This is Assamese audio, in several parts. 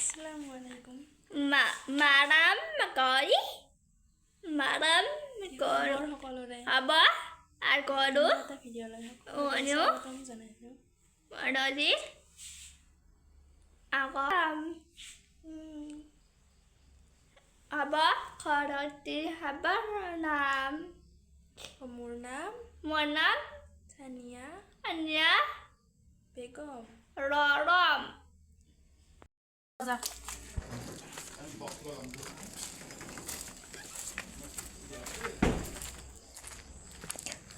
Assalamualaikum. Madam McCoy. Madam McCoy. Apa? Aku ada. Oh, ano? Ada di. Aku. Apa? Karoti apa nam? Murnam, Monam. Tania, Anya. Begum. Rorom.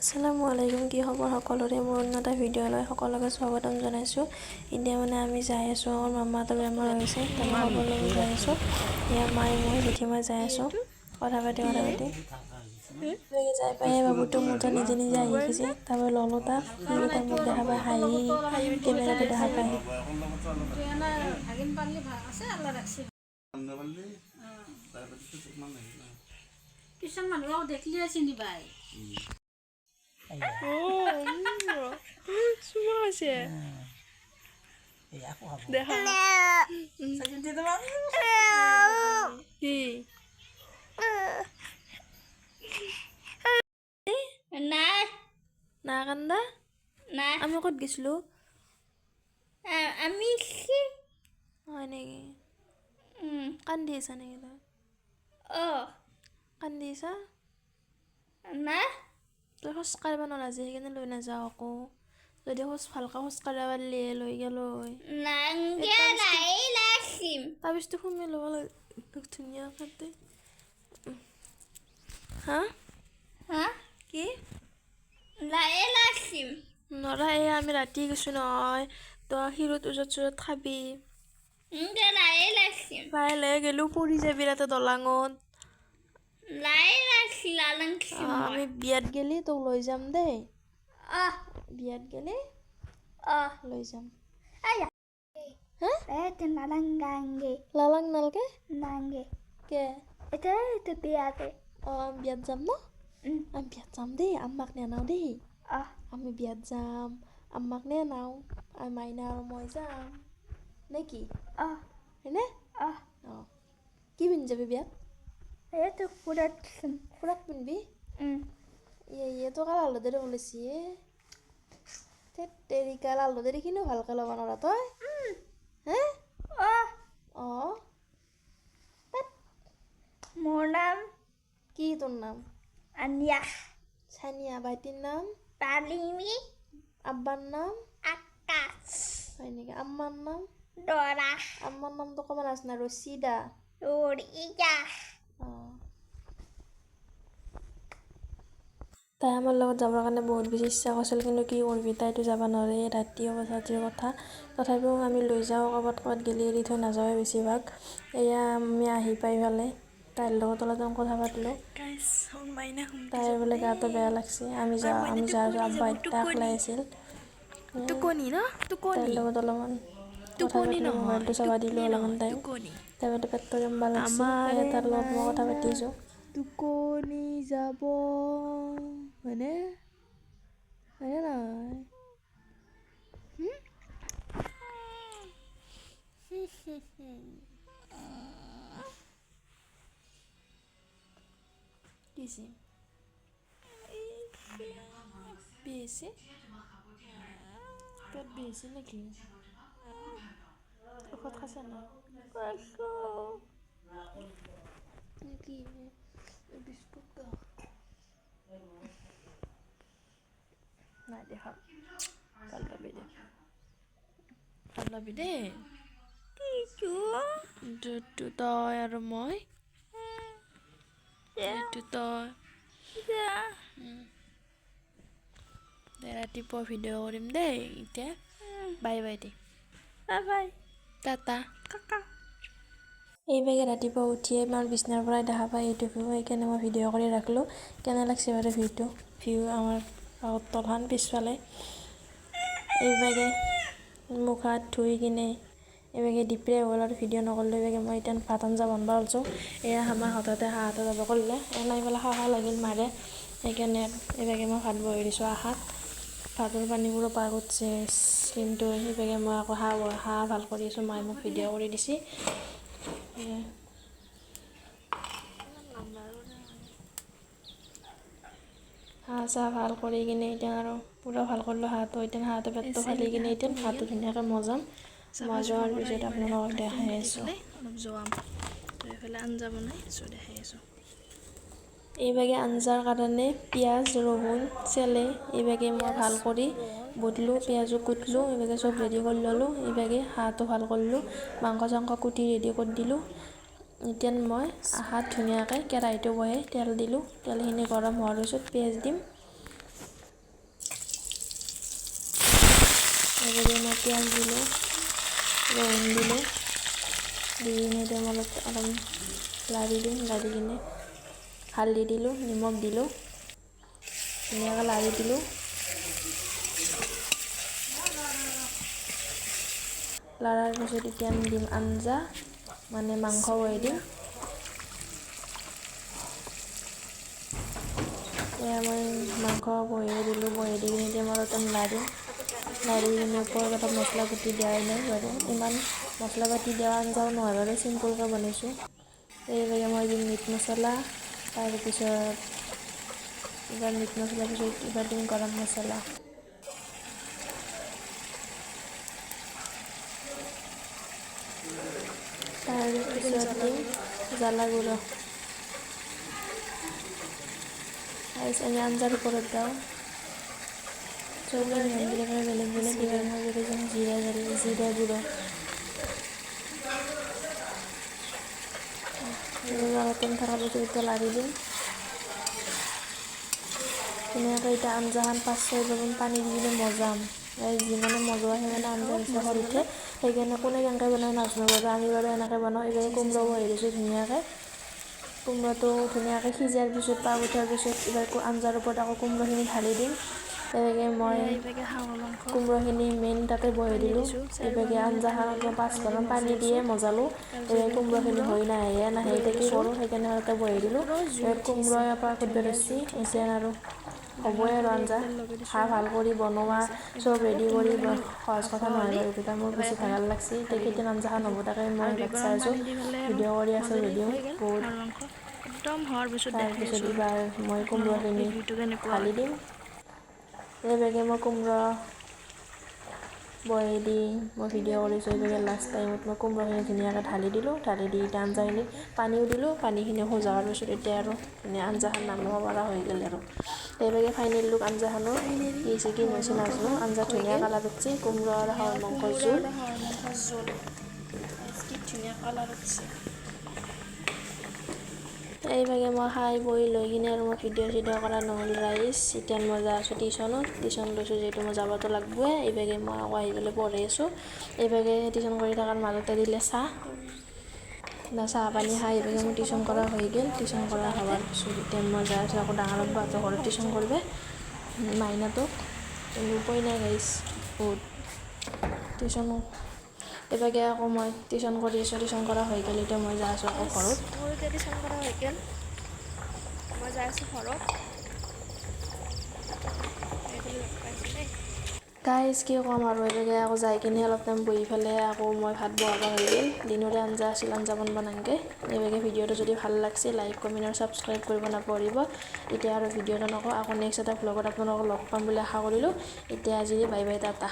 Assalamualaikum, কি খবৰ সকলোৰে মোৰ উন্নত ভিডিঅ'লৈ সকলোকে স্বাগতম জনাইছোঁ। এতিয়া মানে আমি যাই আছোঁ, আমাৰ মামাহঁতৰ বেমাৰ হৈছে, তাকে খবৰ ল'ব যাই আছোঁ। এয়া মায়ে মই জেঠীমাই যাই আছোঁ, কথা পাতি যাই পাই বাবুটো মোৰ তাত নিজে নিজে আহি গৈছে। তাৰপৰা ল'লোঁ তাক, তাৰ মোক দেখা পাই হাঁহি কেমেৰাটো দেখা পায়। কিছুমান মানুহ দেখিলে চিনি পায়। না কান্দা আমি ক'ত গৈছিলোঁ আমি হয় নেকি? কান্দি আছা নেকি তই? কান্দি আছা? না তই খোজ কাঢ়িব নোৱাৰা যে সেইকাৰণে লৈ নাযাওঁ আকৌ। যদি ভালকৈ খোজ কাঢ়িব পাৰিলি লৈ গ'লো হয়। তাবিজটো সোমাই ল'ব লাগে ধুনীয়াকৈ। হা কি নৰা? এই আমি ৰাতি গৈছোঁ নহয়, তই শিৰত ওজত চোজত খাবি পাই গ'লেও পৰি যাবি তাতে দলাঙত। আমি বিয়াত গেলি তোক লৈ যাম দেই। বিয়াত গেলি লৈ যাম। লালাং নালগে কে আমি বিয়াত যাম ন? আমি বিয়াত যাম দেই, আম্মাক নেনাও দেই। আমি বিয়াত যাম, আম্মাক নেনাও, আমি মাইনা আৰু মই যাম নে কি? হয়নে? কি পিন্ধি যাবি বিয়াত? ফুৰাক পিন্ধবি? তো কাল হালধিৰে ওলাইছি তেৰিকা হালধিৰে কিনো ভালকৈ ল'ব নোৱাৰা তই? মোৰ নাম কি তোৰ নাম? আনিয়া চানিয়া। ভাইটিৰ নাম? তালিমি আব্বাৰ নাম? আকাশ হয় নেকি? আম্মাৰ নাম? দৰা আম্মাৰ নামটো ক'ব নাজানা? ৰচিদা। তাই আমাৰ লগত যাবৰ কাৰণে বহুত বেছি ইচ্ছা কৰিছিল, কিন্তু কি কৰিবি, তাইতো যাব নোৱাৰে, ৰাতি অৱস্থাৰ কথা। তথাপিও আমি লৈ যাওঁ, ক'ৰবাত গেলি এৰি থৈ নাযাওঁৱে বেছিভাগ। এয়া আমি আহি পাই পেলাই তাইৰ লগত অলপ কথা পাতিলোঁ। তাইৰ বোলে গাটো বেয়া লাগছে। আমি যাওঁ আব্বা তাক ওলাই আছিল, তাইৰ লগত অলপমান কথা পাতিলোঁ, মোবাইলটো চাব দিলোঁ অলপমান টাইম। তাই বোলে পেটটো কেম্বা লাগছে, তাৰ লগত মই কথা পাতিছোঁ। টোকনি যাব হয়নে? হয়নে নহয়? কিছে বিছে পেট বিছে নেকি? ঔষধ খাইছে না? কি বিস্কুট নাই দেখা ভাল পাবি দে, ভাল পাবি দেই। তই আৰু মই তই দে ৰাতিপুৱা ভিডিঅ' কৰিম দেই। এতিয়া বাই বাই দে, বাই টাটা। এইভাগে ৰাতিপুৱা উঠিয়ে আমাৰ বিচনাৰ পৰাই দেখা পায় এইটো ভিউ, সেইকাৰণে মই ভিডিঅ' কৰি ৰাখিলোঁ। কেনে লাগছে বাৰু ভিউ আমাৰ তলখন পিছফালে। এইভাগে মুখ হাত ধুই কিনে এইভাগে ডিপ্ৰে হ'ল আৰু ভিডিঅ' নকৰিলোঁ। এইভাগে মই এতিয়া ভাত আঞ্জা বনাব ওলাইছোঁ। এয়া আমাৰ হঠাতে হাঁহতে যাব কৰিলে, এনাই পেলাই খাব লাগিল মাৰে, সেইকাৰণে এইভাগে মই ভাত বহাই দিছোঁ আশাত। ভাতৰ পানীবোৰো পাৰ কৰিছে, কিন্তু সেইভাগে মই আকৌ হাঁহ ভাল কৰি আছোঁ। মায়ে মোক ভিডিঅ' কৰি দিছে। হাঁহ চাহ ভাল কৰি কিনে এতিয়া আৰু পূৰা ভাল কৰিলোঁ হাঁহটো। এতিয়া হাঁহটো পেটটো ফালি কিনে এতিয়া হাঁহটো ধুনীয়াকৈ মজাম। মজোৱাৰ পিছত আপোনালোকক দেখাই আছোঁ। অলপ যোৱাম এইফালে আঞ্জা বনাইছোঁ, দেখাই আছোঁ। এইভাগে আঞ্জাৰ কাৰণে পিঁয়াজ, ৰহুন, চেলে এইভাগে মই ভাল কৰি বুটলোঁ, পিঁয়াজো কুটলোঁ, এইভাগে চব ৰেডি কৰি ল'লোঁ। এইভাগে হাঁহটো ভাল কৰিলোঁ, মাংস চাংস কুটি ৰেডি কৰি দিলোঁ। এতিয়া মই হাঁহত ধুনীয়াকৈ কেৰাহীটো বহাই তেল দিলোঁ। তেলখিনি গৰম হোৱাৰ পিছত পিঁয়াজ দিম। এইভাগে মই পিঁয়াজ দিলোঁ, ৰহুন দিলোঁ, দি কিনে এতিয়া মই অলপ লাৰি দিম। লাৰি কিনে হালধি দিলোঁ, নিমখ দিলোঁ, ধুনীয়াকৈ লাৰি দিলোঁ। লৰাৰ পিছত এতিয়া আমি দিম আঞ্জা, মানে মাংস বহাই দিম। এয়া মই মাংস বহাই দিলোঁ। বহাই দি কিনে এতিয়া মই অলপ লাৰিম। লাৰি কিনে ওপৰত অলপ মছলা পাতি দিয়াই নাই বাৰু, ইমান মছলা পাতি দিয়া আঞ্জাও নহয় বাৰু, চিম্পুলকৈ বনাইছোঁ। এইভাগে মই দিম মিট মছলা, তাৰপিছত এইবাৰ মিট মছলাৰ পিছত এইবাৰ দিম গৰম মছলা। তাৰপিছত দিম জ্বালা গুড়া। আমি আঞ্জাৰ ওপৰত দিওঁ চবেই নিয়মবিলাকে বেলেগ বেলেগ। এইবাৰ মই দিম জিৰা গুঁড়ো। অলপ টাইম থকাৰ পিছত এতিয়া লাৰি দিম ধুনীয়াকৈ। এতিয়া আঞ্জাখন 5-6 বাৰ পানী দি কিনে মজাম। যিমানে মজোৱা সিমানে আঞ্জাৰ জোখত উঠে। সেইকাৰণে কোনে কেনেকৈ বনাই নাজানো বাৰু, আমি বাৰু এনেকৈ বনাওঁ। এইবাৰ কোমোৰা বহাই দিছোঁ ধুনীয়াকৈ। কোমোৰাটো ধুনীয়াকৈ সিজাৰ পিছত পাগ উঠাৰ পিছত এইবাৰ আঞ্জাৰ ওপৰত আকৌ কোমোৰাখিনি ঢালি দিম। তেনেকৈ মই কোমোৰাখিনি মেইন তাতে বহাই দিলোঁ। এইভাগে আঞ্জাখনত মই 5 বাৰমান পানী দিয়ে মজালোঁ। এইভাগে কোমোৰাখিনি হৈ নাহে এতিয়া কি কৰোঁ, সেইকাৰণে তাতে বহাই দিলোঁ। কোমোৰা পাগ উঠিব ধৰিছে এতিয়া আৰু হ'বই আৰু আঞ্জা। হাঁহ ভাল কৰি বনোৱা চব ৰেডি কৰি সহজ কথা নহয় বাৰু, এইকেইটা মোৰ বেছি ভাগৰ লাগছে। এতিয়া কেতিয়া আঞ্জাখন হ'ব তাকে মই বাট চাই আছোঁ, ভিডিঅ' কৰি আছোঁ যদিও বহুত। তাৰপিছত এইবাৰ মই কোমোৰাখিনি ঢালি দিম। এইভাগে মই কোমোৰা বহাই দি মই ভিডিঅ' কৰিছোঁ। এইভাগে লাষ্ট টাইমত মই কোমোৰাখিনি ধুনীয়াকৈ ঢালি দিলোঁ। ঢালি দি এতিয়া আঞ্জাখিনি পানীও দিলোঁ। পানীখিনি সিজাৰ পিছত এতিয়া আৰু ধুনীয়া আঞ্জাখন নামিব পৰা হৈ গ'ল আৰু। এইভাগে ফাইনেল লুক আঞ্জাখনৰ কি হৈছে কি নহৈছে নাজানো। আঞ্জা ধুনীয়া কালাৰ উঠিছে। কোমোৰা আৰু হাঁহৰ মাংসৰ জোল কি ধুনীয়া কালাৰ উঠিছে। এইভাগে মই খাই বৈ লৈ কিনে আৰু মই ভিডিঅ' চিডিঅ' কৰা নহ'ল ৰাইজ। এতিয়া মই যাই আছোঁ টিউশ্যন লৈছোঁ, যিহেতু মই যাবতো লাগবই। এইভাগে মই আকৌ আহি পেলাই পঢ়ি আছোঁ। এইভাগে টিউশ্যন কৰি থকাৰ মাজতে দিলে চাহ পানী খাই এইভাগে মোৰ টিউশ্যন কৰা হৈ গ'ল। টিউশ্যন কৰা হোৱাৰ পিছত এতিয়া মই যাই আছোঁ আকৌ ডাঙৰ বাহঁতৰ ঘৰত টিউশ্যন কৰিব মাইনাটোক। উপায় নাই গাইজ, বহুত টিউশ্যন। এইভাগে আকৌ মই টিউশ্যন কৰি আছোঁ। টিউশ্যন কৰা হৈ গ'ল। এতিয়া মই যাই আছোঁ আকৌ ঘৰত। মোৰ এতিয়া টিউশ্যন কৰা হৈ গ'ল, মই যাই আছোঁ ঘৰত। গাইজ কি ক'ম আৰু, এইভাগে আকৌ যাই কিনে অলপ টাইম বহি পেলাই আকৌ মই ভাত বহাব হৈ গ'ল। দিনৰে আঞ্জা আছিল, আঞ্জা বনাব নালাগে। এইভাগে ভিডিঅ'টো যদি ভাল লাগিছে লাইক কমেণ্ট আৰু ছাবস্ক্ৰাইব কৰিব নাপাহৰিব। এতিয়া আৰু ভিডিঅ'টো নকওঁ, আকৌ নেক্সট এটা ভ্লগত আপোনালোকক লগ পাম বুলি আশা কৰিলোঁ। এতিয়া আজি বাই বাই, টাটা।